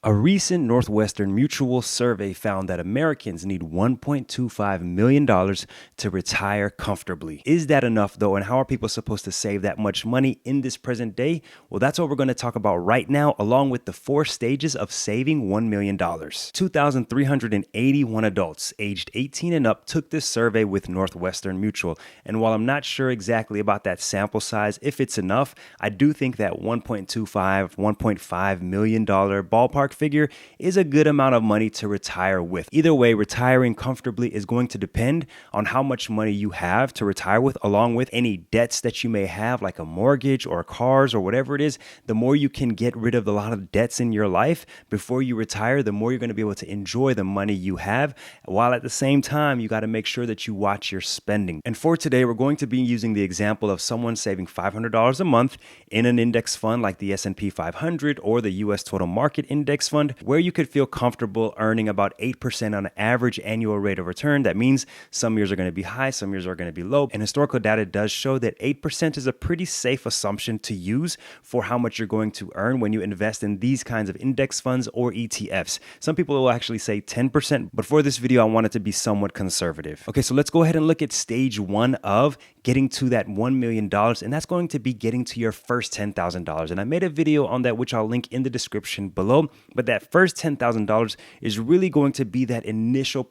A recent Northwestern Mutual survey found that Americans need $1.25 million to retire comfortably. Is that enough though? And how are people supposed to save that much money in this present day? Well, that's what we're going to talk about right now, along with the 4 stages of saving $1 million. 2,381 adults aged 18 and up took this survey with Northwestern Mutual. And while I'm not sure exactly about that sample size, if it's enough, I do think that $1.5 million ballpark figure is a good amount of money to retire with. Either way, retiring comfortably is going to depend on how much money you have to retire with, along with any debts that you may have, like a mortgage or cars or whatever it is. The more you can get rid of a lot of debts in your life before you retire, the more you're going to be able to enjoy the money you have, while at the same time, you got to make sure that you watch your spending. And for today, we're going to be using the example of someone saving $500 a month in an index fund like the S&P 500 or the US Total Market Index Fund, where you could feel comfortable earning about 8% on an average annual rate of return. That means some years are going to be high, some years are going to be low. And historical data does show that 8% is a pretty safe assumption to use for how much you're going to earn when you invest in these kinds of index funds or ETFs. Some people will actually say 10%, but for this video, I want it to be somewhat conservative. Okay, so let's go ahead and look at stage 1 of getting to that $1 million, and that's going to be getting to your first $10,000. And I made a video on that, which I'll link in the description below. But that first $10,000 is really going to be that initial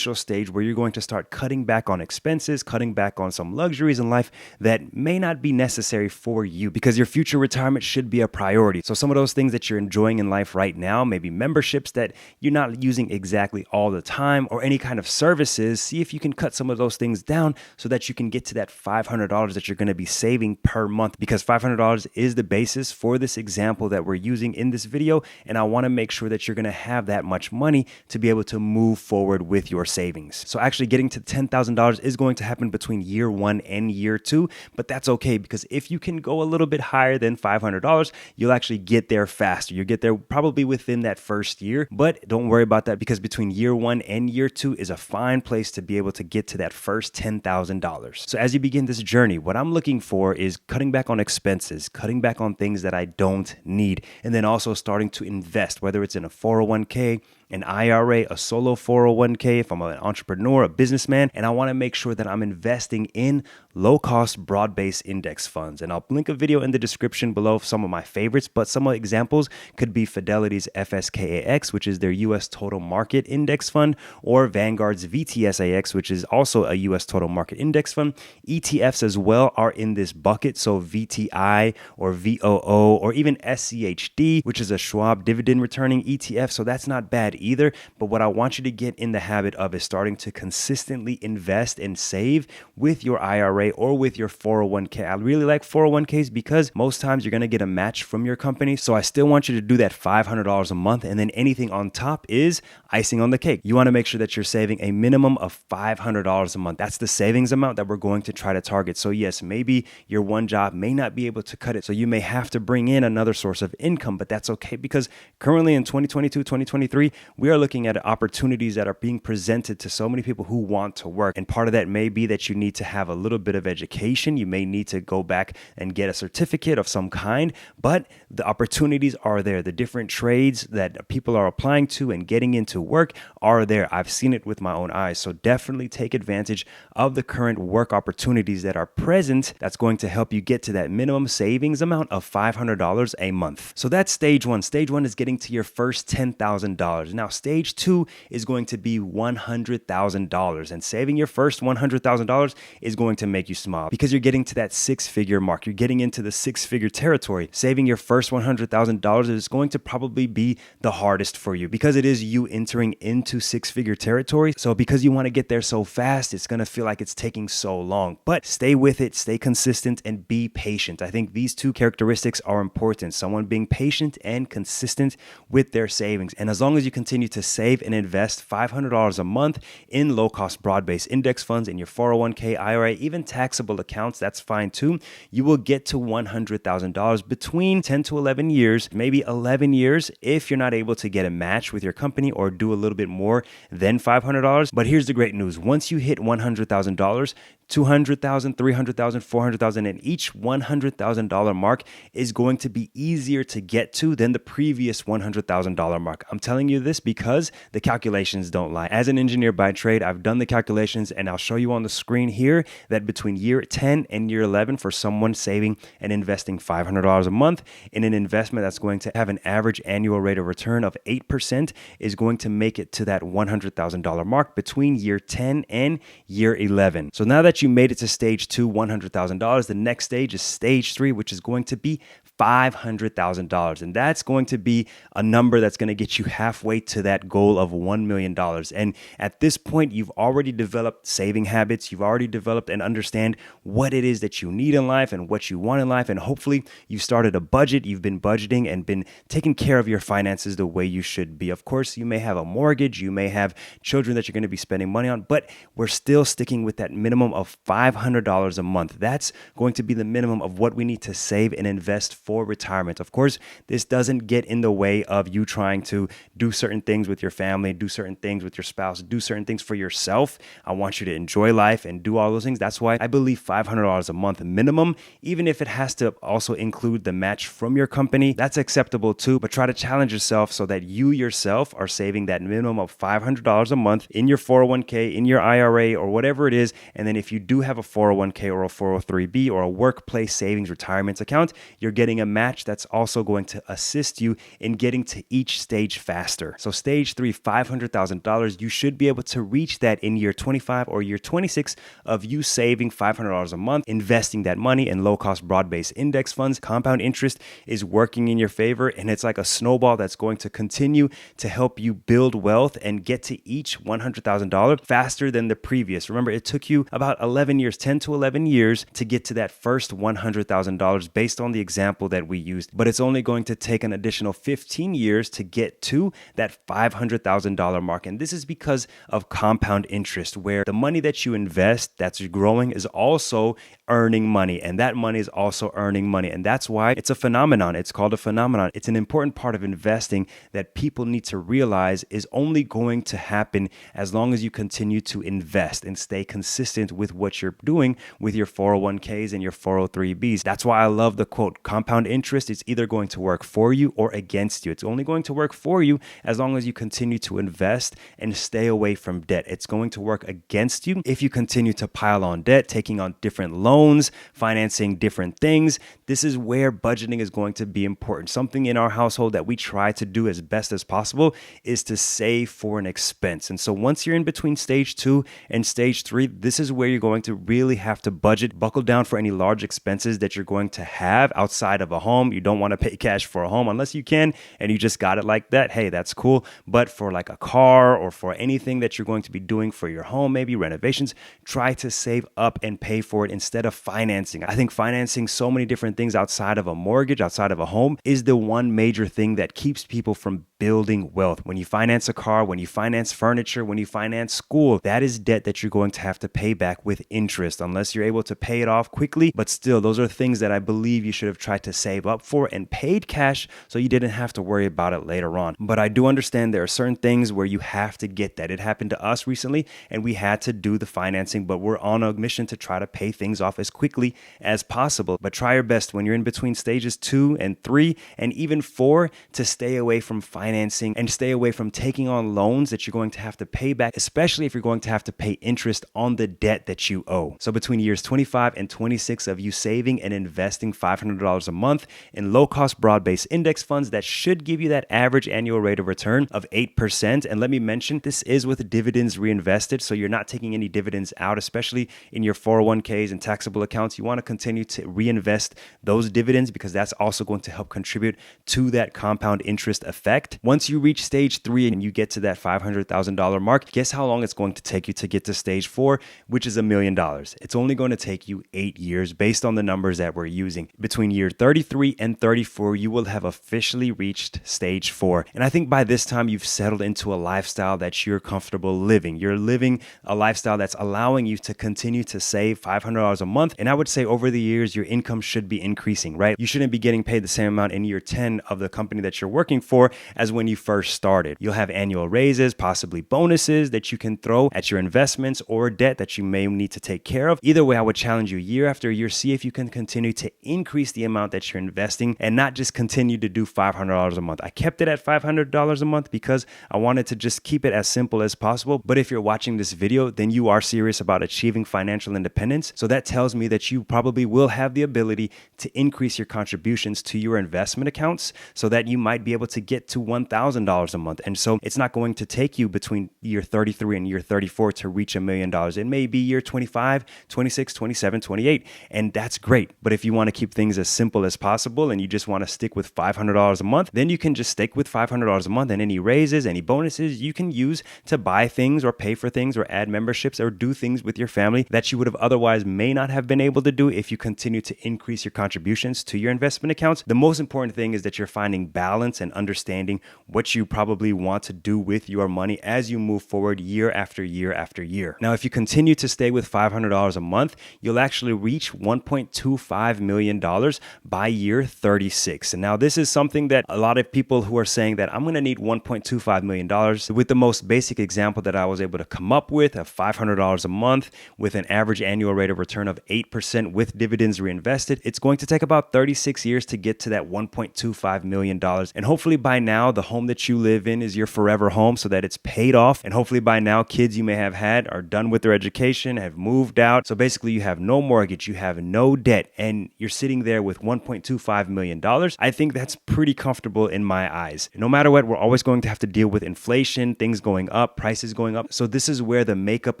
stage where you're going to start cutting back on expenses, cutting back on some luxuries in life that may not be necessary for you, because your future retirement should be a priority. So some of those things that you're enjoying in life right now, maybe memberships that you're not using exactly all the time, or any kind of services, see if you can cut some of those things down so that you can get to that $500 that you're going to be saving per month, because $500 is the basis for this example that we're using in this video. And I want to make sure that you're going to have that much money to be able to move forward with your savings. So actually getting to $10,000 is going to happen between year 1 and year 2, but that's okay, because if you can go a little bit higher than $500, you'll actually get there faster. You'll get there probably within that first year, but don't worry about that, because between year 1 and year 2 is a fine place to be able to get to that first $10,000. So as you begin this journey, what I'm looking for is cutting back on expenses, cutting back on things that I don't need, and then also starting to invest, whether it's in a 401k, an IRA, a solo 401k, if I'm an entrepreneur, a businessman, and I want to make sure that I'm investing in low-cost, broad-based index funds. And I'll link a video in the description below of some of my favorites, but some of the examples could be Fidelity's FSKAX, which is their US Total Market Index Fund, or Vanguard's VTSAX, which is also a US Total Market Index Fund. ETFs as well are in this bucket, so VTI or VOO, or even SCHD, which is a Schwab dividend returning ETF, so that's not bad either. But what I want you to get in the habit of is starting to consistently invest and save with your IRA or with your 401k. I really like 401ks because most times you're going to get a match from your company. So I still want you to do that $500 a month, and then anything on top is icing on the cake. You want to make sure that you're saving a minimum of $500 a month. That's the savings amount that we're going to try to target. So yes, maybe your one job may not be able to cut it, so you may have to bring in another source of income, but that's okay, because currently in 2022, 2023, we are looking at opportunities that are being presented to so many people who want to work. And part of that may be that you need to have a little bit of education. You may need to go back and get a certificate of some kind, but the opportunities are there. The different trades that people are applying to and getting into work are there. I've seen it with my own eyes. So definitely take advantage of the current work opportunities that are present. That's going to help you get to that minimum savings amount of $500 a month. So that's stage 1. Stage 1 is getting to your first $10,000. Now, stage 2 is going to be $100,000, and saving your first $100,000 is going to make you smile, because you're getting to that 6-figure mark. You're getting into the 6-figure territory. Saving your first $100,000 is going to probably be the hardest for you, because it is you entering into 6-figure territory. So because you want to get there so fast, it's going to feel like it's taking so long. But stay with it, stay consistent, and be patient. I think these 2 characteristics are important. Someone being patient and consistent with their savings. And as long as you continue to save and invest $500 a month in low-cost broad-based index funds, in your 401k, IRA, even taxable accounts, that's fine too, you will get to $100,000 between 10 to 11 years, maybe 11 years if you're not able to get a match with your company or do a little bit more than $500. But here's the great news. Once you hit $100,000, $200,000, $300,000, $400,000, and each $100,000 mark is going to be easier to get to than the previous $100,000 mark. I'm telling you this because the calculations don't lie. As an engineer by trade, I've done the calculations, and I'll show you on the screen here that between year 10 and year 11, for someone saving and investing $500 a month in an investment that's going to have an average annual rate of return of 8%, is going to make it to that $100,000 mark between year 10 and year 11. So now that you made it to stage 2, $100,000, the next stage is stage 3, which is going to be $500,000. And that's going to be a number that's going to get you halfway to that goal of $1 million. And at this point, you've already developed saving habits. You've already developed and understand what it is that you need in life and what you want in life. And hopefully you started a budget. You've been budgeting and been taking care of your finances the way you should be. Of course, you may have a mortgage. You may have children that you're going to be spending money on, but we're still sticking with that minimum of $500 a month. That's going to be the minimum of what we need to save and invest for retirement. Of course, this doesn't get in the way of you trying to do certain things with your family, do certain things with your spouse, do certain things for yourself. I want you to enjoy life and do all those things. That's why I believe $500 a month minimum, even if it has to also include the match from your company, that's acceptable too. But try to challenge yourself so that you yourself are saving that minimum of $500 a month in your 401k, in your IRA, or whatever it is. And then if you do have a 401k or a 403b or a workplace savings retirement account, you're getting a match that's also going to assist you in getting to each stage faster. So stage 3, $500,000, you should be able to reach that in year 25 or year 26 of you saving $500 a month, investing that money in low-cost broad-based index funds. Compound interest is working in your favor, and it's like a snowball that's going to continue to help you build wealth and get to each $100,000 faster than the previous. Remember, it took you about 11 years, 10 to 11 years to get to that first $100,000 based on the example that we used, but it's only going to take an additional 15 years to get to that $500,000 mark. And this is because of compound interest, where the money that you invest that's growing is also earning money, and that money is also earning money. And that's why it's a phenomenon. It's called a phenomenon. It's an important part of investing that people need to realize is only going to happen as long as you continue to invest and stay consistent with what you're doing with your 401ks and your 403bs. That's why I love the quote, compound interest is either going to work for you or against you. It's only going to work for you as long as you continue to invest and stay away from debt. It's going to work against you if you continue to pile on debt, taking on different loans, financing different things. This is where budgeting is going to be important. Something in our household that we try to do as best as possible is to save for an expense. And so once you're in between stage 2 and stage 3, this is where you're going to really have to budget, buckle down for any large expenses that you're going to have outside of a home. You don't want to pay cash for a home unless you can and you just got it like that. Hey, that's cool. But for like a car or for anything that you're going to be doing for your home, maybe renovations, try to save up and pay for it instead of financing. I think financing so many different things outside of a mortgage, outside of a home, is the one major thing that keeps people from building wealth. When you finance a car, when you finance furniture, when you finance school, that is debt that you're going to have to pay back with interest unless you're able to pay it off quickly. But still, those are things that I believe you should have tried to save up for and paid cash so you didn't have to worry about it later on. But I do understand there are certain things where you have to get that. It happened to us recently and we had to do the financing, but we're on a mission to try to pay things off as quickly as possible. But try your best when you're in between stages 2 and 3 and even 4 to stay away from financing and stay away from taking on loans that you're going to have to pay back, especially if you're going to have to pay interest on the debt that you owe. So between years 25 and 26 of you saving and investing $500 a month in low-cost broad-based index funds, that should give you that average annual rate of return of 8%. And let me mention, this is with dividends reinvested, so you're not taking any dividends out, especially in your 401ks and taxable accounts. You want to continue to reinvest those dividends because that's also going to help contribute to that compound interest effect. Once you reach stage 3 and you get to that $500,000 mark, guess how long it's going to take you to get to stage 4, which is $1 million. It's only going to take you 8 years based on the numbers that we're using. Between year 33 and 34, you will have officially reached stage 4. And I think by this time you've settled into a lifestyle that you're comfortable living. You're living a lifestyle that's allowing you to continue to save $500 a month. And I would say over the years, your income should be increasing, right? You shouldn't be getting paid the same amount in year 10 of the company that you're working for as as when you first started. You'll have annual raises, possibly bonuses that you can throw at your investments or debt that you may need to take care of. Either way, I would challenge you year after year, see if you can continue to increase the amount that you're investing and not just continue to do $500 a month. I kept it at $500 a month because I wanted to just keep it as simple as possible. But if you're watching this video, then you are serious about achieving financial independence. So that tells me that you probably will have the ability to increase your contributions to your investment accounts so that you might be able to get to $1,000 a month. And so it's not going to take you between year 33 and year 34 to reach $1 million. It may be year 25, 26, 27, 28, and that's great. But if you want to keep things as simple as possible and you just want to stick with $500 a month, then you can just stick with $500 a month, and any raises, any bonuses you can use to buy things or pay for things or add memberships or do things with your family that you would have otherwise may not have been able to do if you continue to increase your contributions to your investment accounts. The most important thing is that you're finding balance and understanding what you probably want to do with your money as you move forward year after year after year. Now, if you continue to stay with $500 a month, you'll actually reach $1.25 million by year 36. And now this is something that a lot of people who are saying that I'm going to need $1.25 million, with the most basic example that I was able to come up with of $500 a month with an average annual rate of return of 8% with dividends reinvested, it's going to take about 36 years to get to that $1.25 million. And hopefully by now, the home that you live in is your forever home so that it's paid off. And hopefully by now, kids you may have had are done with their education, have moved out. So basically you have no mortgage, you have no debt, and you're sitting there with $1.25 million. I think that's pretty comfortable in my eyes. No matter what, we're always going to have to deal with inflation, things going up, prices going up. So this is where the makeup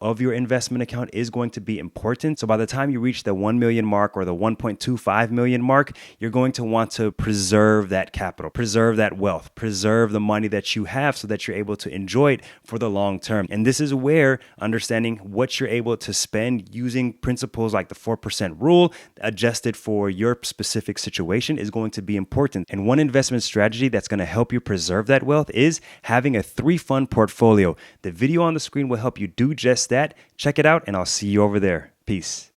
of your investment account is going to be important. So by the time you reach the 1 million mark or the 1.25 million mark, you're going to want to preserve that capital, preserve that wealth, preserve the money that you have so that you're able to enjoy it for the long term. And this is where understanding what you're able to spend using principles like the 4% rule adjusted for your specific situation is going to be important. And one investment strategy that's going to help you preserve that wealth is having a 3-fund portfolio. The video on the screen will help you do just that. Check it out, and I'll see you over there. Peace.